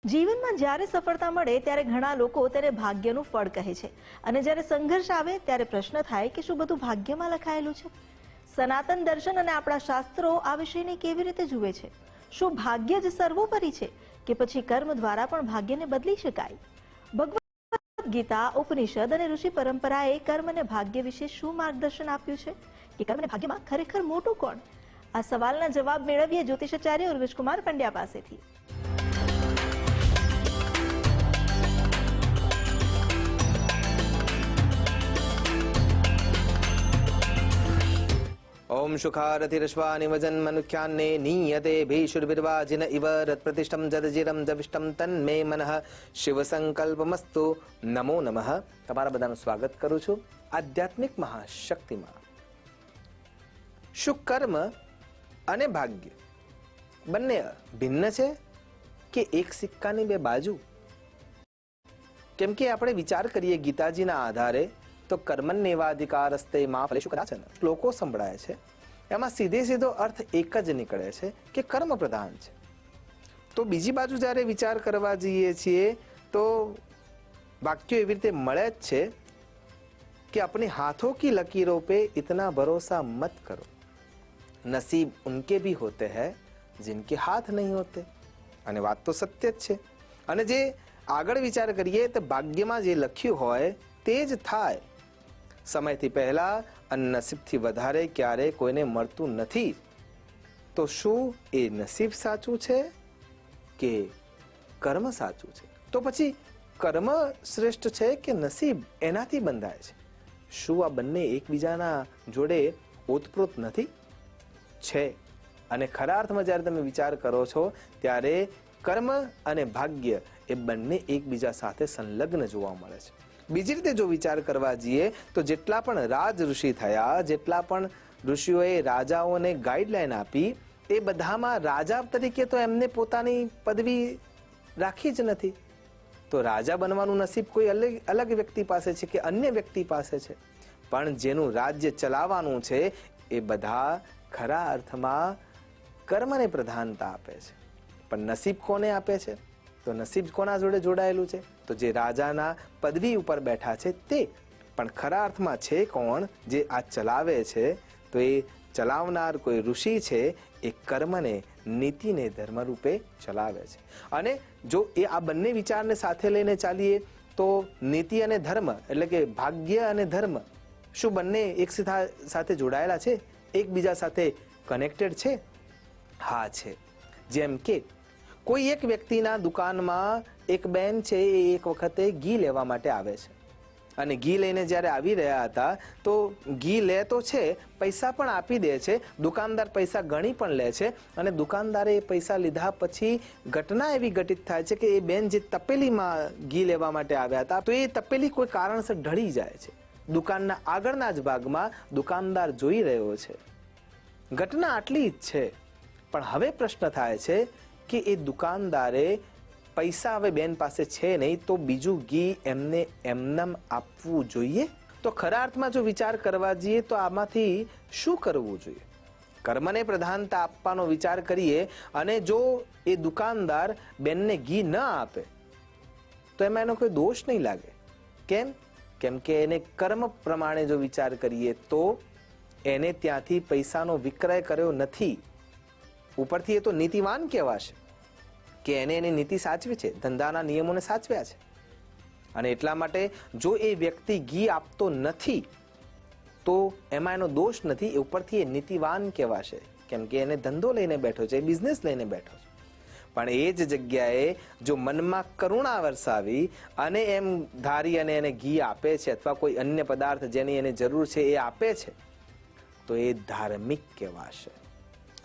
જીવનમાં જ્યારે સફળતા મળે ત્યારે ઘણા લોકો તેને ભાગ્યનું ફળ કહે છે અને જ્યારે સંઘર્ષ આવે ત્યારે પ્રશ્ન થાય કે શું બધું ભાગ્યમાં લખાયેલું છે? સનાતન દર્શન અને આપણા શાસ્ત્રો આ વિષયને કેવી રીતે જુએ છે? શું ભાગ્ય જ સર્વોપરી છે કે પછી કર્મ દ્વારા પણ ભાગ્યને બદલી શકાય? ભગવદ ગીતા, ઉપનિષદ અને ઋષિ પરંપરાએ કર્મ અને ભાગ્ય વિશે શું માર્ગદર્શન આપ્યું છે કે કર્મ અને ભાગ્યમાં ખરેખર મોટું કોણ? આ સવાલના જવાબ મેળવીએ જ્યોતિષાચાર્ય ઉર્વેશકુમાર પંડ્યા પાસેથી। ओम शुखारथिरश्वानि वजन्मनुख्यान्ने नीयते भीषुर्विर्वाजिन इव रत्प्रतिष्ठं जदजिरं जविष्टं तन्मे मनः शिव संकल्पमस्तु। नमो नमः। તમારા બધાનું સ્વાગત કરું છું આધ્યાત્મિક મહાશક્તિમાં। શું કર્મ અને ભાગ્ય બંને ભિન્ન છે કે એક સિક્કાની બે બાજુ? કેમ કે આપણે વિચાર કરીએ ગીતાજીના આધારે તો કર્મણ્યેવાધિકારસ્તે મા ફલેષુ કદાચન શ્લોકો સંભળાય છે, એમાં સીધે સીધો અર્થ એક જ નીકળે છે કે કર્મ પ્રધાન છે। તો બીજી બાજુ જ્યારે વિચાર કરવા જઈએ છીએ તો વાક્યો એવી રીતે મળે જ છે કે अपने हाथों की लकीरों पे इतना भरोसा मत करो, नसीब उनके भी होते हैं जिनके हाथ नहीं होते। અને વાત તો સત્ય જ છે। અને જે આગળ વિચાર કરીએ તો ભાગ્યમાં જે લખ્યું હોય તે જ થાય। સમયથી પહેલા અને નસીબથી વધારે ક્યારે કોઈને મળતું નથી। તો શું એ નસીબ સાચું છે કે કર્મ સાચું છે? તો પછી કર્મ શ્રેષ્ઠ છે કે નસીબ એનાથી બંધાય છે? શું આ બંને એકબીજાના જોડે ઓતપ્રોત નથી? છે। અને ખરા અર્થમાં જ્યારે તમે વિચાર કરો છો ત્યારે કર્મ અને ભાગ્ય એ બંને એકબીજા સાથે સંલગ્ન જોવા મળે છે। બીજી રીતે જો વિચાર કરવા જઈએ તો જેટલા પણ રાજ ઋષિ થયા, જેટલા પણ ઋષિઓએ રાજાઓને ગાઈડલાઈન આપી, એ બધામાં રાજા તરીકે તો એમને પોતાની પદવી રાખી જ નથી। તો રાજા બનવાનું નસીબ કોઈ અલગ વ્યક્તિ પાસે છે કે અન્ય વ્યક્તિ પાસે છે, પણ જેનું રાજ્ય ચલાવવાનું છે એ બધા ખરા અર્થમાં કર્મને પ્રધાનતા આપે છે। પણ નસીબ કોને આપે છે? તો નસીબ કોના જોડે જોડાયેલું છે? તો જે રાજાના પદવી ઉપર બેઠા છે તે। પણ ખરા અર્થમાં છે કોણ જે આ ચલાવે છે? તો એ ચલાવનાર કોઈ ઋષિ છે, એ કર્મને, નીતિને ધર્મ રૂપે ચલાવે છે। અને જો એ આ બંને વિચારને સાથે લઈને ચાલીએ તો નીતિ અને ધર્મ એટલે કે ભાગ્ય અને ધર્મ શું બંને એક સાથે જોડાયેલા છે? એકબીજા સાથે કનેક્ટેડ છે? હા છે। જેમ કે કોઈ એક વ્યક્તિના દુકાનમાં એક બેન છે, એ એક વખતે ઘી લેવા માટે આવે છે અને ઘી લઈને જ્યારે આવી રહ્યા હતા તો ઘી લે તો છે, પૈસા પણ આપી દે છે, દુકાનદાર પૈસા ગણી પણ લે છે અને દુકાનદારે એ પૈસા લીધા પછી ઘટના એવી ઘટિત થાય છે કે એ બેન જે તપેલીમાં ઘી લેવા માટે આવ્યા હતા તો એ તપેલી કોઈ કારણસર ઢળી જાય છે। દુકાનના આગળના જ ભાગમાં દુકાનદાર જોઈ રહ્યો છે। ઘટના આટલી જ છે, પણ હવે પ્રશ્ન થાય છે કે એ દુકાનદારે પૈસા હવે બેન પાસે છે નહીં તો બીજું ઘી એમને એમનેમ આપવું જોઈએ? તો ખરા અર્થમાં જો વિચાર કરવા જઈએ તો આમાંથી શું કરવું જોઈએ? કર્મને પ્રધાનતા આપવાનો વિચાર કરીએ અને જો એ દુકાનદાર બેનને ઘી ન આપે તો એમાં એનો કોઈ દોષ નહીં લાગે। કેમ? કેમ કે એને કર્મ પ્રમાણે જો વિચાર કરીએ તો એને ત્યાંથી પૈસાનો વિક્રય કર્યો નથી। ઉપરથી એ તો નીતિવાન કહેવાશે કે એને એની નીતિ સાચવી છે, ધંધાના નિયમોને સાચવ્યા છે। અને એટલા માટે જો એ વ્યક્તિ ઘી આપતો નથી તો એમાં એનો દોષ નથી, એ ઉપરથી એ નીતિવાન કહેવાશે કેમ કે એને ધંધો લઈને બેઠો છે, બિઝનેસ લઈને બેઠો છે। પણ એ જ જગ્યાએ જો મનમાં કરુણા વરસાવી અને એમ ધારી અને એને ઘી આપે છે અથવા કોઈ અન્ય પદાર્થ જેની એને જરૂર છે એ આપે છે તો એ ધાર્મિક કહેવાશે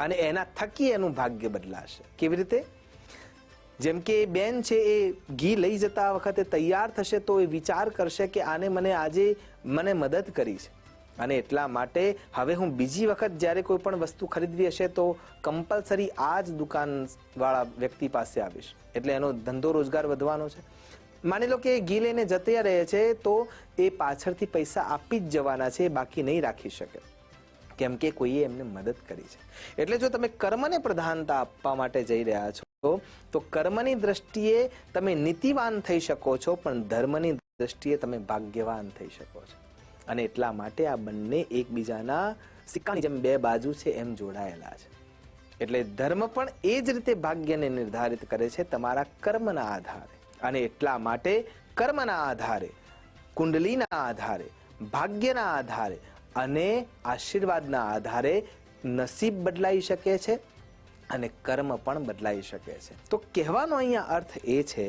અને એના થકી એનું ભાગ્ય બદલાશે। કેવી રીતે? જેમ કે એ બેન છે એ ઘી લઈ જતા વખતે તૈયાર થશે તો એ વિચાર કરશે કે આને આજે મને મદદ કરી છે અને એટલા માટે હવે હું બીજી વખત જ્યારે કોઈ પણ વસ્તુ ખરીદવી હશે તો કમ્પલસરી આ જ દુકાનવાળા વ્યક્તિ પાસે આવીશ, એટલે એનો ધંધો રોજગાર વધવાનો છે। માની લો કે એ ઘી લઈને જતા રહે છે તો એ પાછળથી પૈસા આપી જ જવાના છે, બાકી નહીં રાખી શકે કેમ કે કોઈએ એમને મદદ કરી છે। એટલે જો તમે કર્મને પ્રધાનતા આપવા માટે જઈ રહ્યા છો તો કર્મની દ્રષ્ટિએ તમે નીતિવાન થઈ શકો છો, પણ ધર્મની દ્રષ્ટિએ તમે ભાગ્યવાન થઈ શકો છો. અને એટલા માટે આ બંને એકબીજાના સિક્કાની જેમ બે બાજુ છે એમ જોડાયેલા છે. એટલે ધર્મ પણ એ જ રીતે ભાગ્યને નિર્ધારિત કરે છે તમારા કર્મના આધારે. અને એટલા માટે કર્મના આધારે, કુંડલીના આધારે, ભાગ્યના આધારે અને આશીર્વાદના આધારે નસીબ બદલાઈ શકે છે અને કર્મ પણ બદલાઈ શકે છે. તો કહેવાનો અહીંયા અર્થ એ છે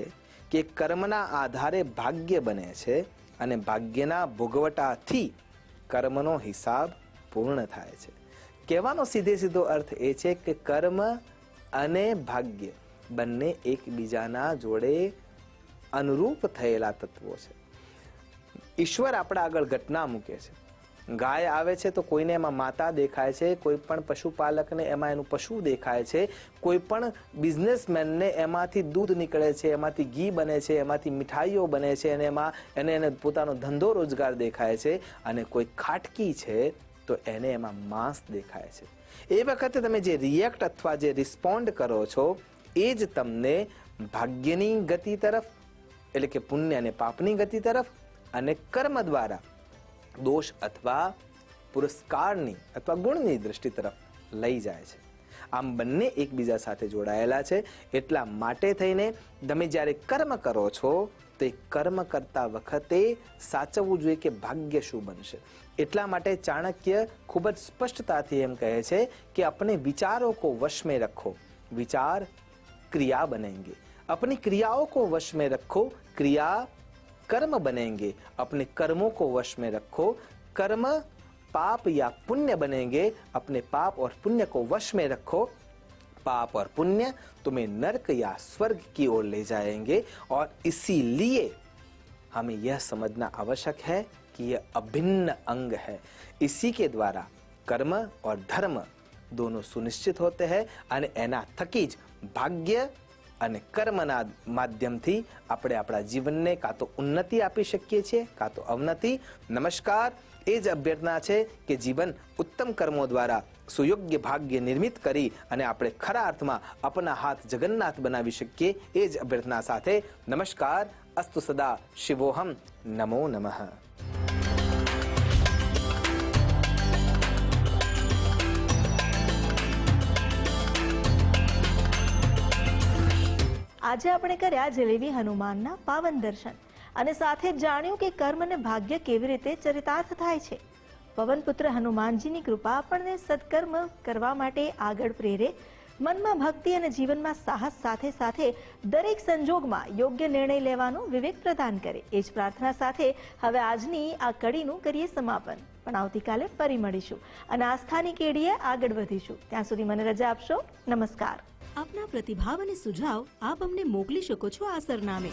કે કર્મના આધારે ભાગ્ય બને છે અને ભાગ્યના ભોગવટાથી કર્મનો હિસાબ પૂર્ણ થાય છે. કહેવાનો સીધો અર્થ એ છે કે કર્મ અને ભાગ્ય બંને એકબીજાના જોડે અનુરૂપ થયેલા તત્વો છે. ઈશ્વર આપણા આગળ ઘટના મૂકે છે. ગાય આવે છે તો કોઈને એમાં માતા દેખાય છે, કોઈ પણ પશુપાલકને એમાં એનું પશુ દેખાય છે, કોઈ પણ બિઝનેસમેનને એમાંથી દૂધ નીકળે છે, એમાંથી ઘી બને છે, એમાંથી મીઠાઈઓ બને છે અને એમાં એને પોતાનો ધંધો રોજગાર દેખાય છે. અને કોઈ ખાટકી છે તો એને એમાં માંસ દેખાય છે. એ વખતે તમે જે રિએક્ટ અથવા જે રિસ્પોન્ડ કરો છો એ જ તમને ભાગ્યની ગતિ તરફ, એટલે કે પુણ્ય અને પાપની ગતિ તરફ, અને કર્મ દ્વારા દોષ અથવા પુરસ્કારની અથવા ગુણની દૃષ્ટિ તરફ લઈ જાય છે. આમ બંને એકબીજા સાથે જોડાયેલા છે. એટલા માટે થઈને તમે જ્યારે કર્મ કરો છો તો એ કર્મ કરતા વખતે સાચવવું જોઈએ કે ભાગ્ય શું બનશે. એટલા માટે ચાણક્ય ખૂબ જ સ્પષ્ટતાથી એમ કહે છે કે अपने विचारों को वश में रखो, विचार क्रिया बनेंगे. अपनी क्रियाओं को वश में रखो, क्रिया कर्म बनेंगे. अपने कर्मों को वश में रखो, कर्म पाप या पुण्य बनेंगे. अपने पाप और पुण्य को वश में रखो, पाप और पुण्य तुम्हें नरक या स्वर्ग की ओर ले जाएंगे. और इसीलिए हमें यह समझना आवश्यक है कि यह अभिन्न अंग है. इसी के द्वारा कर्म और धर्म दोनों सुनिश्चित होते हैं અને એના થકી જ ભાગ્ય અને કર્મના માધ્યમથી આપણે આપણા જીવનને કાં તો ઉન્નતિ આપી શકીએ છીએ કાં તો અવનતિ. નમસ્કાર. એ જ અભ્યર્થના છે કે જીવન ઉત્તમ કર્મો દ્વારા સુયોગ્ય ભાગ્ય નિર્મિત કરી અને આપણે ખરા અર્થમાં આપણા હાથ જગન્નાથ બનાવી શકીએ. એ જ અભ્યર્થના સાથે નમસ્કાર. અસ્તુ સદા શિવોહમ. નમો નમઃ. આજે આપણે કર્યા જલેબી હનુમાનના પાવન દર્શન અને સાથે જ જાણ્યું કે કર્મ અને ભાગ્ય કેવી રીતે ચરિતાર્થ થાય છે. પવનપુત્ર હનુમાનજીની કૃપા આપણને સત્કર્મ કરવા માટે આગળ પ્રેરે, મનમાં ભક્તિ અને જીવનમાં સાહસ સાથે સાથે દરેક સંજોગમાં યોગ્ય નિર્ણય લેવાનો વિવેક પ્રદાન કરે. એ જ પ્રાર્થના સાથે હવે આજની આ કડીનું કરીએ સમાપન. પણ આવતીકાલે ફરી મળીશું અને આસ્થાની કેડીએ આગળ વધીશું. ત્યાં સુધી મને રજા આપશો. નમસ્કાર. આપના પ્રતિભાવ અને સુઝાવ આપ અમને મોકલી શકો છો આ સરનામે